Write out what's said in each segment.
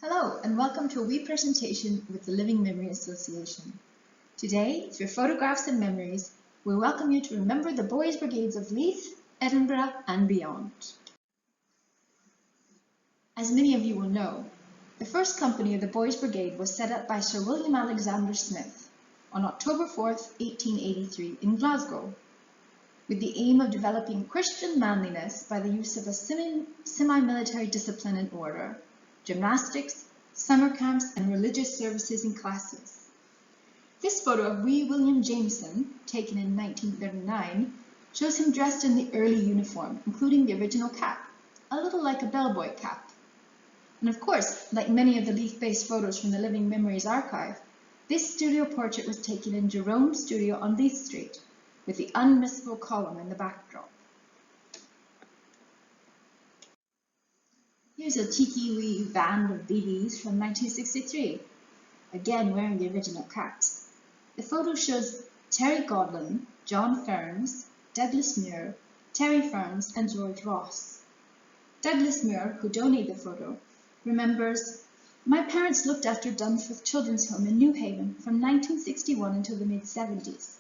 Hello and welcome to a wee presentation with the Living Memory Association. Today, through photographs and memories, we welcome you to remember the Boys Brigades of Leith, Edinburgh and beyond. As many of you will know, the first company of the Boys Brigade was set up by Sir William Alexander Smith on October 4th, 1883 in Glasgow, with the aim of developing Christian manliness by the use of a semi-military discipline and order, gymnastics, summer camps and religious services in classes. This photo of wee William Jameson, taken in 1939, shows him dressed in the early uniform, including the original cap, a little like a bellboy cap. And of course, like many of the Leith-based photos from the Living Memories archive, this studio portrait was taken in Jerome's studio on Leith Street, with the unmissable column in the backdrop. Here's a cheeky wee band of BBs from 1963, again wearing the original caps. The photo shows Terry Godlin, John Ferns, Douglas Muir, Terry Ferns and George Ross. Douglas Muir, who donated the photo, remembers, "My parents looked after Dunsworth Children's Home in Newhaven from 1961 until the mid-70s.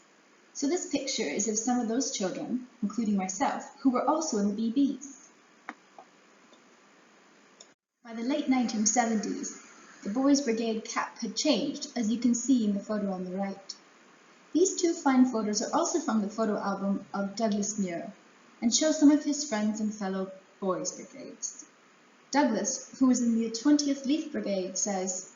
So this picture is of some of those children, including myself, who were also in the BBs. By the late 1970s, the Boys Brigade cap had changed, as you can see in the photo on the right. These two fine photos are also from the photo album of Douglas Muir and show some of his friends and fellow Boys Brigades. Douglas, who was in the 20th Leith Brigade, says,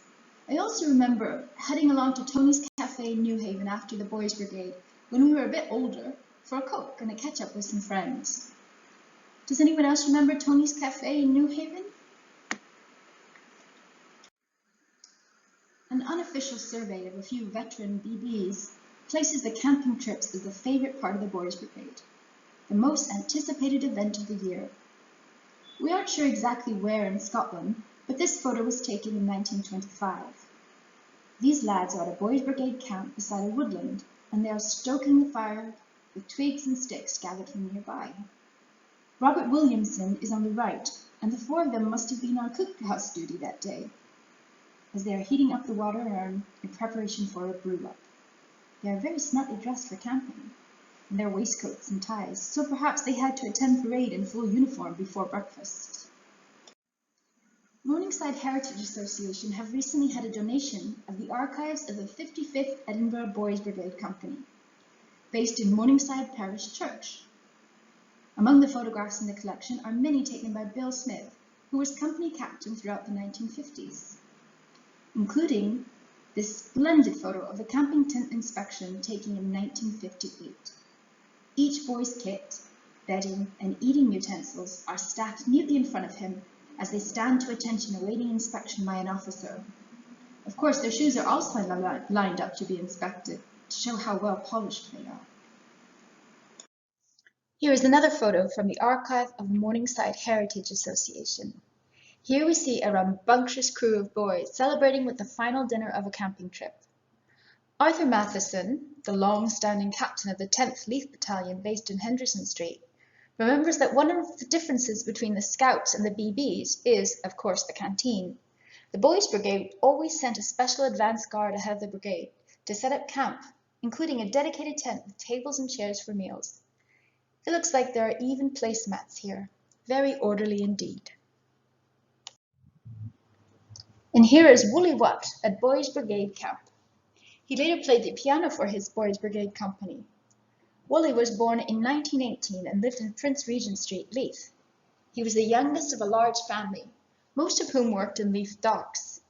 "I also remember heading along to Tony's Cafe in Newhaven after the Boys Brigade when we were a bit older for a Coke and a catch-up with some friends." Does anyone else remember Tony's Cafe in Newhaven? An unofficial survey of a few veteran BBs places the camping trips as the favourite part of the Boys Brigade, the most anticipated event of the year. We aren't sure exactly where in Scotland, but this photo was taken in 1925. These lads are at a Boys Brigade camp beside a woodland, and they are stoking the fire with twigs and sticks gathered from nearby. Robert Williamson is on the right, and the four of them must have been on cookhouse duty that day, as they are heating up the water urn in preparation for a brew-up. They are very smartly dressed for camping, in their waistcoats and ties, so perhaps they had to attend parade in full uniform before breakfast. Morningside Heritage Association have recently had a donation of the archives of the 55th Edinburgh Boys Brigade Company, based in Morningside Parish Church. Among the photographs in the collection are many taken by Bill Smith, who was company captain throughout the 1950s. Including this splendid photo of the camping tent inspection taken in 1958. Each boy's kit, bedding, and eating utensils are stacked neatly in front of him as they stand to attention awaiting inspection by an officer. Of course, their shoes are also lined up to be inspected to show how well polished they are. Here is another photo from the archive of the Morningside Heritage Association. Here we see a rambunctious crew of boys celebrating with the final dinner of a camping trip. Arthur Matheson, the long-standing captain of the 10th Leith Battalion based in Henderson Street, remembers that one of the differences between the Scouts and the BBs is, of course, the canteen. The Boys Brigade always sent a special advance guard ahead of the brigade to set up camp, including a dedicated tent with tables and chairs for meals. It looks like there are even placemats here. Very orderly indeed. And here is Wooly Watt at Boys Brigade Camp. He later played the piano for his Boys Brigade company. Wooly was born in 1918 and lived in Prince Regent Street, Leith. He was the youngest of a large family, most of whom worked in Leith docks.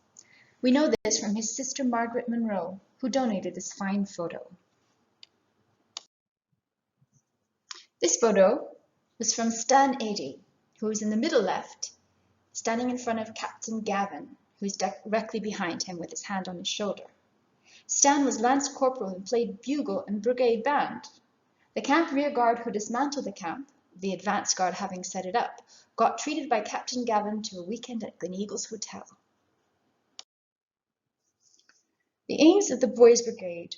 We know this from his sister Margaret Monroe, who donated this fine photo. This photo was from Stan Adey, who was in the middle left, standing in front of Captain Gavin, who is directly behind him with his hand on his shoulder. Stan was Lance Corporal and played bugle and brigade band. The camp rear guard who dismantled the camp, the advance guard having set it up, got treated by Captain Gavin to a weekend at Gleneagles Hotel. The aims of the Boys Brigade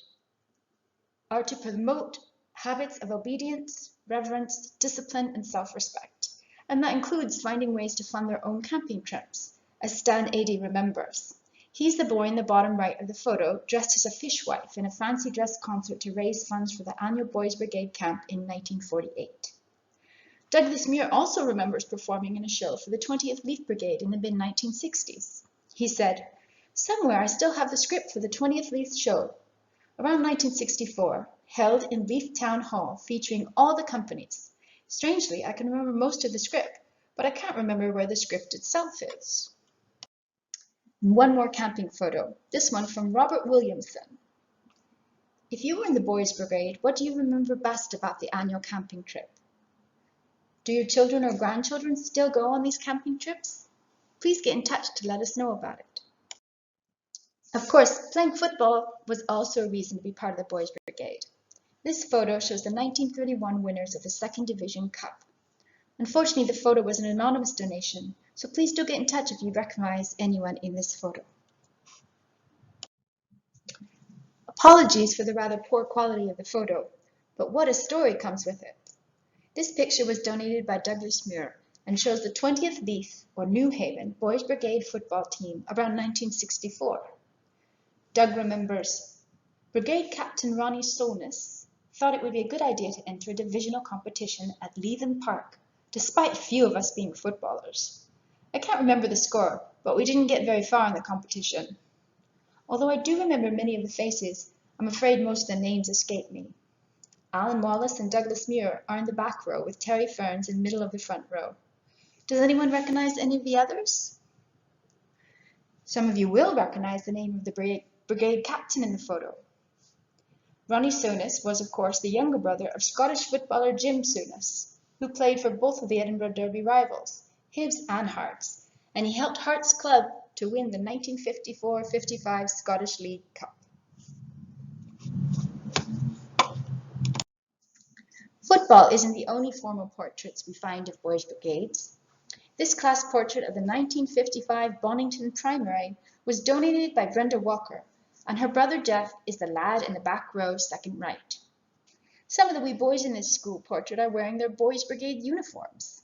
are to promote habits of obedience, reverence, discipline, and self-respect, and that includes finding ways to fund their own camping trips, as Stan Adie remembers. He's the boy in the bottom right of the photo, dressed as a fishwife in a fancy dress concert to raise funds for the annual Boys Brigade camp in 1948. Douglas Muir also remembers performing in a show for the 20th Leith Brigade in the mid-1960s. He said, "Somewhere I still have the script for the 20th Leith show, around 1964, held in Leith Town Hall, featuring all the companies. Strangely, I can remember most of the script, but I can't remember where the script itself is." One more camping photo, this one from Robert Williamson. If you were in the Boys Brigade, what do you remember best about the annual camping trip? Do your children or grandchildren still go on these camping trips? Please get in touch to let us know about it. Of course, playing football was also a reason to be part of the Boys Brigade. This photo shows the 1931 winners of the 2nd Division Cup. Unfortunately, the photo was an anonymous donation, so please do get in touch if you recognize anyone in this photo. Apologies for the rather poor quality of the photo, but what a story comes with it. This picture was donated by Douglas Muir and shows the 20th Leith, or Newhaven, Boys Brigade football team around 1964. Doug remembers, Brigade Captain Ronnie Solness thought it would be a good idea to enter a divisional competition at Leithen Park, despite few of us being footballers. I can't remember the score, but we didn't get very far in the competition. Although I do remember many of the faces, I'm afraid most of the names escape me. Alan Wallace and Douglas Muir are in the back row with Terry Ferns in the middle of the front row. Does anyone recognize any of the others? Some of you will recognize the name of the brigade captain in the photo. Ronnie Souness was, of course, the younger brother of Scottish footballer Jim Souness, who played for both of the Edinburgh Derby rivals, Hibs and Hearts, and he helped Hearts Club to win the 1954-55 Scottish League Cup. Football isn't the only formal portraits we find of Boys Brigades. This class portrait of the 1955 Bonnington Primary was donated by Brenda Walker, and her brother Jeff is the lad in the back row, second right. Some of the wee boys in this school portrait are wearing their Boys Brigade uniforms.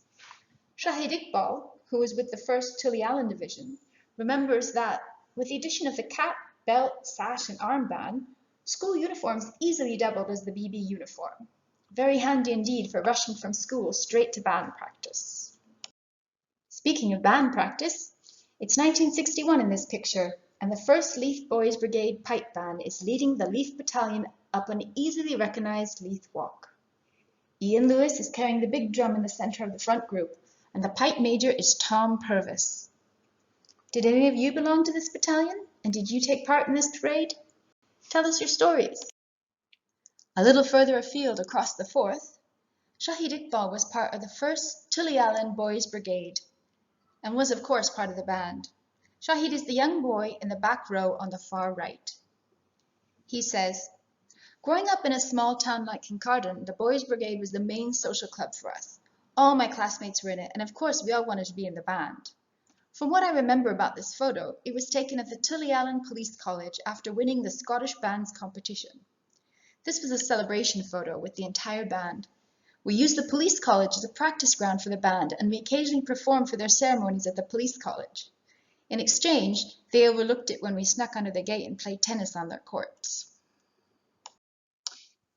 Shahid Iqbal, who was with the 1st Tulliallan Division, remembers that, with the addition of the cap, belt, sash and armband, school uniforms easily doubled as the BB uniform. Very handy indeed for rushing from school straight to band practice. Speaking of band practice, it's 1961 in this picture, and the 1st Leith Boys Brigade pipe band is leading the Leith Battalion up an easily recognized Leith walk. Ian Lewis is carrying the big drum in the center of the front group, and the pipe major is Tom Purvis. Did any of you belong to this battalion, and did you take part in this parade? Tell us your stories. A little further afield across the Forth, Shahid Iqbal was part of the 1st Tulliallan Boys Brigade and was of course part of the band. Shahid is the young boy in the back row on the far right. He says, "Growing up in a small town like Kincardine, the Boys Brigade was the main social club for us. All my classmates were in it, and of course we all wanted to be in the band. From what I remember about this photo, it was taken at the Tulliallan Police College after winning the Scottish Bands competition. This was a celebration photo with the entire band. We used the police college as a practice ground for the band, and we occasionally performed for their ceremonies at the police college. In exchange, they overlooked it when we snuck under the gate and played tennis on their courts."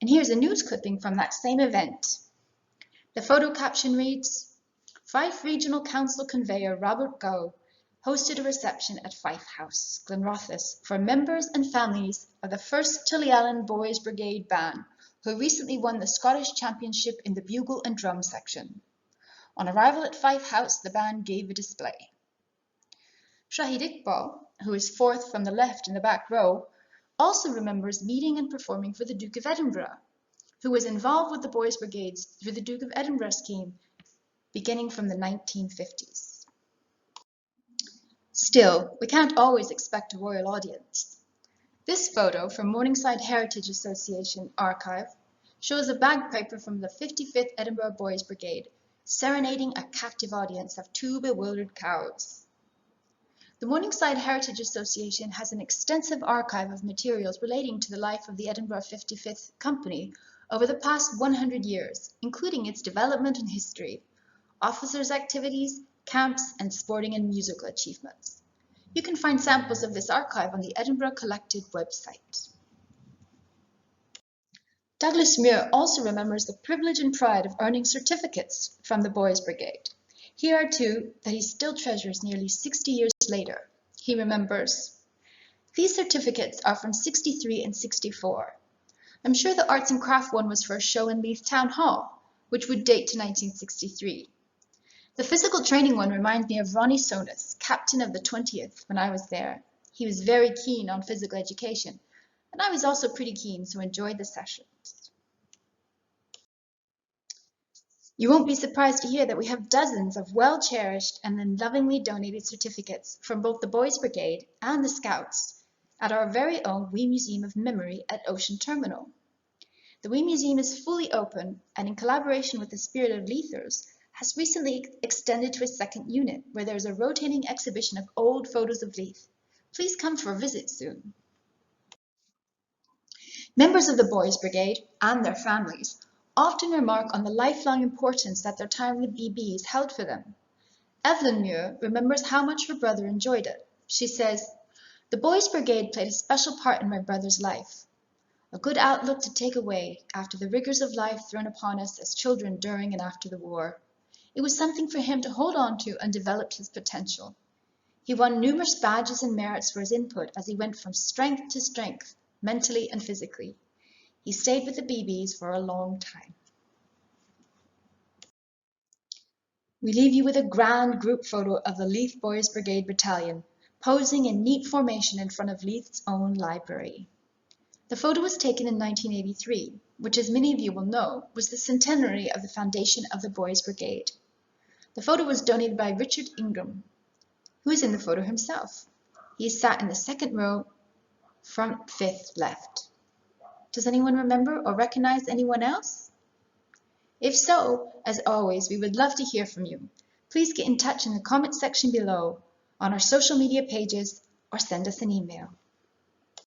And here's a news clipping from that same event. The photo caption reads, "Fife Regional Council conveyor Robert Gow hosted a reception at Fife House, Glenrothes, for members and families of the 1st Tulliallan Boys Brigade Band, who recently won the Scottish Championship in the bugle and drum section. On arrival at Fife House, the band gave a display." Shahid Iqbal, who is 4th from the left in the back row, also remembers meeting and performing for the Duke of Edinburgh, who was involved with the Boys Brigades through the Duke of Edinburgh scheme beginning from the 1950s. Still, we can't always expect a royal audience. This photo from Morningside Heritage Association archive shows a bagpiper from the 55th Edinburgh Boys Brigade serenading a captive audience of 2 bewildered cows. The Morningside Heritage Association has an extensive archive of materials relating to the life of the Edinburgh 55th Company over the past 100 years, including its development and history, officers' activities, camps, and sporting and musical achievements. You can find samples of this archive on the Edinburgh Collected website. Douglas Muir also remembers the privilege and pride of earning certificates from the Boys Brigade. Here are two that he still treasures nearly 60 years later. He remembers, "These certificates are from 63 and 64. I'm sure the arts and craft one was for a show in Leith Town Hall, which would date to 1963. The physical training one reminds me of Ronnie Sonis, captain of the 20th, when I was there. He was very keen on physical education, and I was also pretty keen, so enjoyed the sessions." You won't be surprised to hear that we have dozens of well-cherished and then lovingly donated certificates from both the Boys Brigade and the Scouts at our very own Wee Museum of Memory at Ocean Terminal. The Wee Museum is fully open and, in collaboration with the Spirit of Leithers, has recently extended to a second unit where there is a rotating exhibition of old photos of Leith. Please come for a visit soon. Members of the Boys Brigade and their families often remark on the lifelong importance that their time with BBs held for them. Evelyn Muir remembers how much her brother enjoyed it. She says, "The Boys Brigade played a special part in my brother's life. A good outlook to take away after the rigors of life thrown upon us as children during and after the war. It was something for him to hold on to and develop his potential. He won numerous badges and merits for his input as he went from strength to strength, mentally and physically. He stayed with the BBs for a long time." We leave you with a grand group photo of the Leith Boys Brigade Battalion, posing in neat formation in front of Leith's own library. The photo was taken in 1983, which, as many of you will know, was the centenary of the foundation of the Boys Brigade. The photo was donated by Richard Ingram, who is in the photo himself. He is sat in the second row, front fifth left. Does anyone remember or recognize anyone else? If so, as always, we would love to hear from you. Please get in touch in the comment section below, on our social media pages, or send us an email.